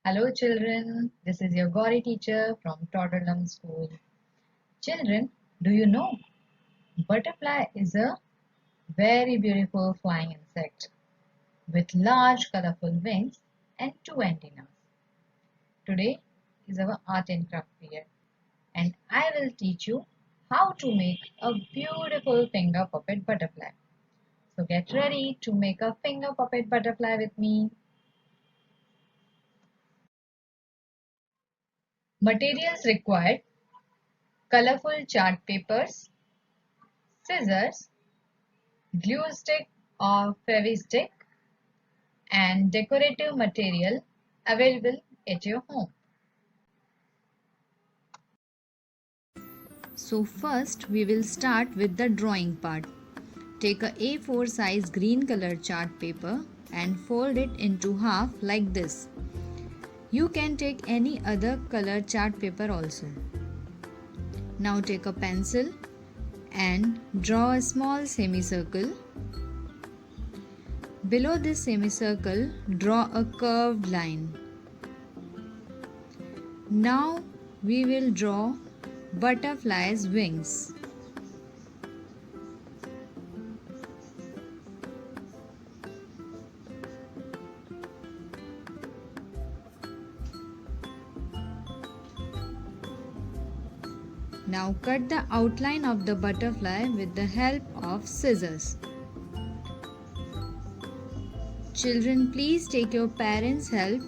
Hello children, this is your Gauri teacher from Tottenham School. Children, do you know butterfly is a very beautiful flying insect with large colorful wings and two antennas. Today is our art and craft period and I will teach you how to make a beautiful finger puppet butterfly. So get ready to make a finger puppet butterfly with me. Materials required: colorful chart papers, scissors, glue stick or Fevi-stick, and decorative material available at your home. So first we will start with the drawing part. Take a A4 size green color chart paper and fold it into half like this. You can take any other color chart paper also. Now take a pencil and draw a small semicircle. Below this semicircle, draw a curved line. Now we will draw butterfly's wings. Now cut the outline of the butterfly with the help of scissors. Children, please take your parents' help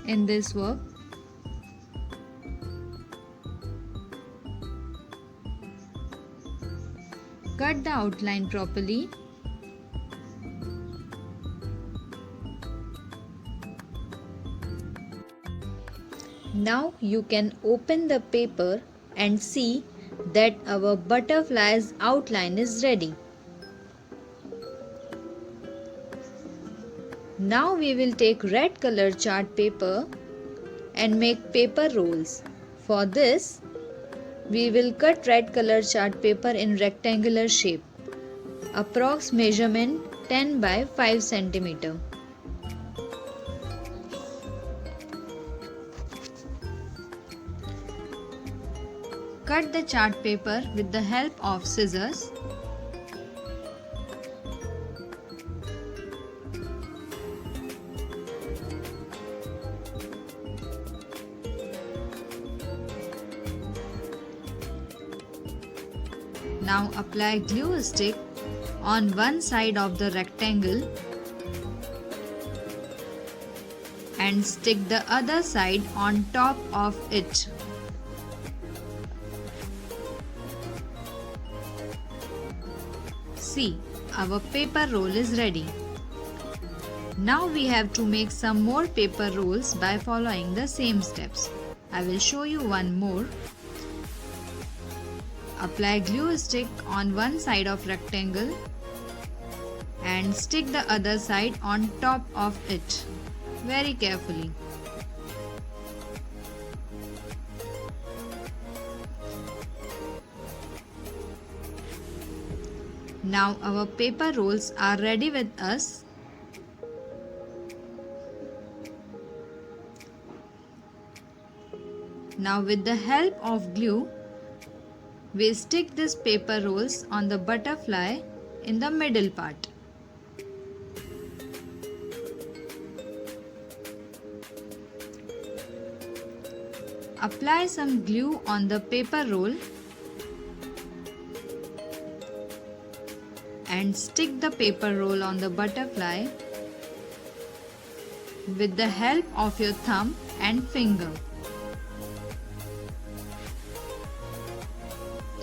in this work. Cut the outline properly. Now you can open the paper and see that our butterfly's outline is ready. Now we will take red color chart paper and make paper rolls. For this, we will cut red color chart paper in rectangular shape. Approx measurement 10 by 5 cm. Cut the chart paper with the help of scissors. Now apply glue stick on one side of the rectangle and stick the other side on top of it. See, our paper roll is ready. Now we have to make some more paper rolls by following the same steps. I will show you one more. Apply glue stick on one side of rectangle and stick the other side on top of it very carefully. Now our paper rolls are ready with us. Now with the help of glue, we stick these paper rolls on the butterfly in the middle part. Apply some glue on the paper roll and stick the paper roll on the butterfly with the help of your thumb and finger.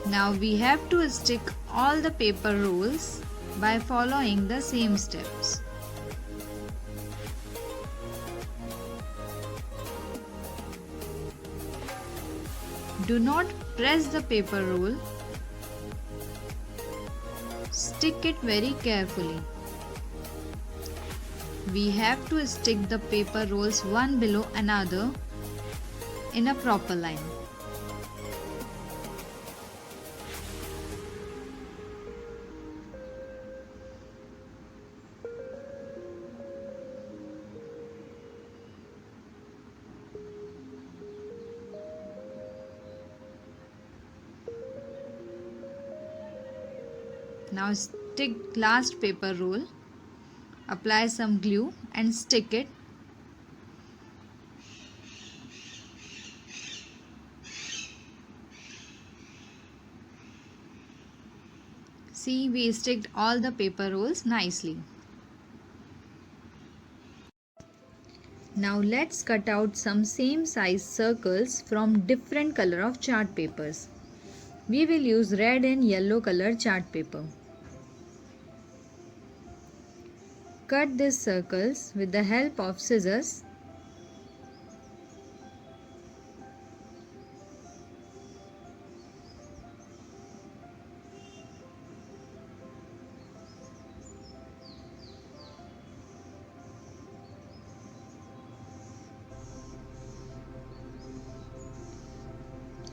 Now we have to stick all the paper rolls by following the same steps. Do not press the paper roll. Stick it very carefully. We have to stick the paper rolls one below another in a proper line. Now stick last paper roll, apply some glue and stick it. See, we sticked all the paper rolls nicely. Now let's cut out some same size circles from different color of chart papers. We will use red and yellow color chart paper. Cut these circles with the help of scissors.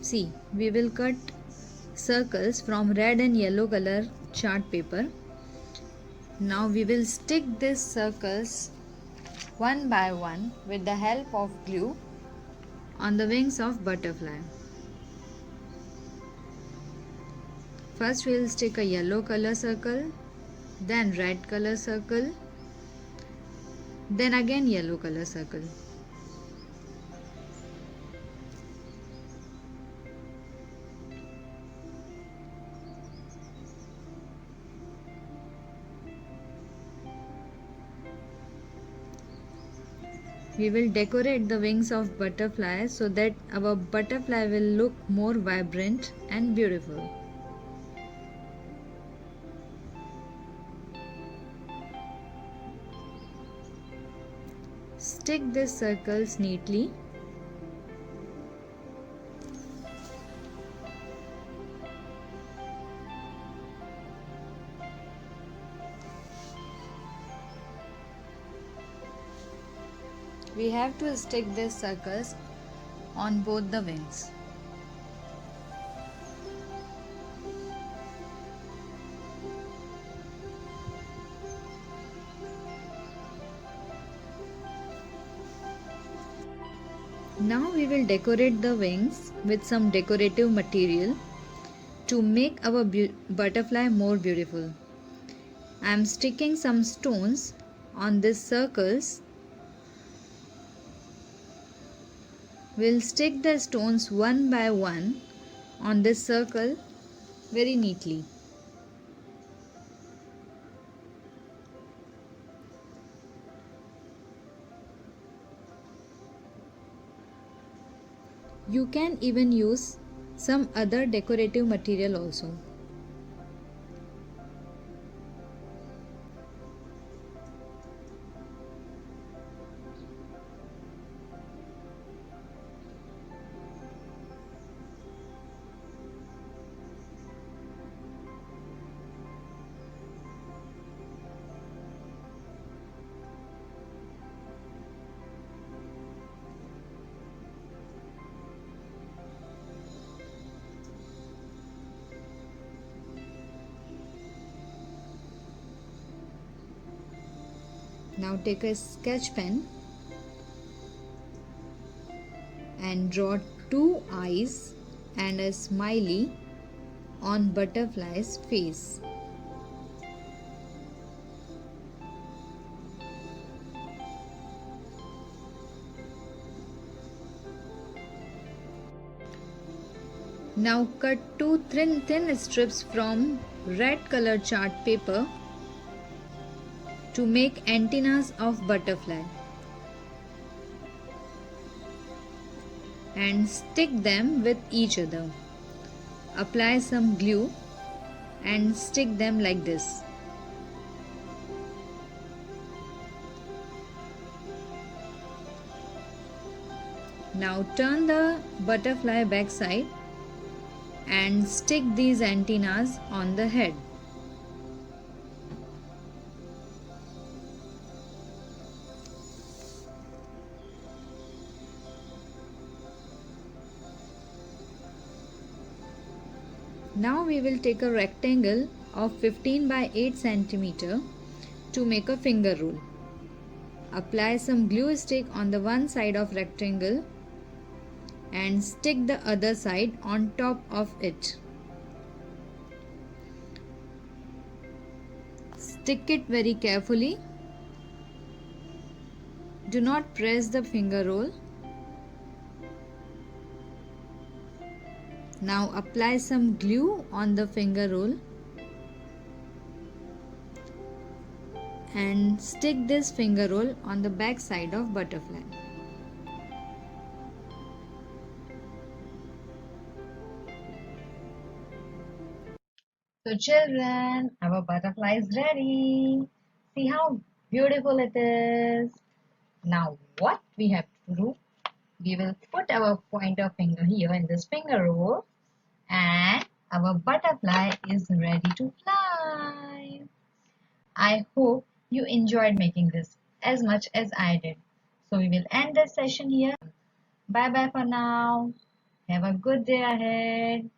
See, we will cut circles from red and yellow color chart paper. Now we will stick these circles one by one with the help of glue on the wings of butterfly. First we will stick a yellow color circle, then red color circle, then again yellow color circle. We will decorate the wings of butterfly so that our butterfly will look more vibrant and beautiful. Stick these circles neatly. We have to stick these circles on both the wings. Now we will decorate the wings with some decorative material to make our butterfly more beautiful. I am sticking some stones on these circles. We'll stick the stones one by one on this circle very neatly. You can even use some other decorative material also. Now take a sketch pen and draw two eyes and a smiley on butterfly's face. Now cut two thin strips from red color chart paper to make antennas of butterfly and stick them with each other. Apply some glue and stick them like this. Now turn the butterfly backside and stick these antennas on the head. Now we will take a rectangle of 15 by 8 cm to make a finger roll. Apply some glue stick on the one side of rectangle and stick the other side on top of it. Stick it very carefully. Do not press the finger roll. Now apply some glue on the finger roll and stick this finger roll on the back side of butterfly. So children, our butterfly is ready. See how beautiful it is. Now what we have to do, we will put our pointer finger here in this finger roll and our butterfly is ready to fly. I hope you enjoyed making this as much as I did. So we will end this session here. Bye bye for now. Have a good day ahead.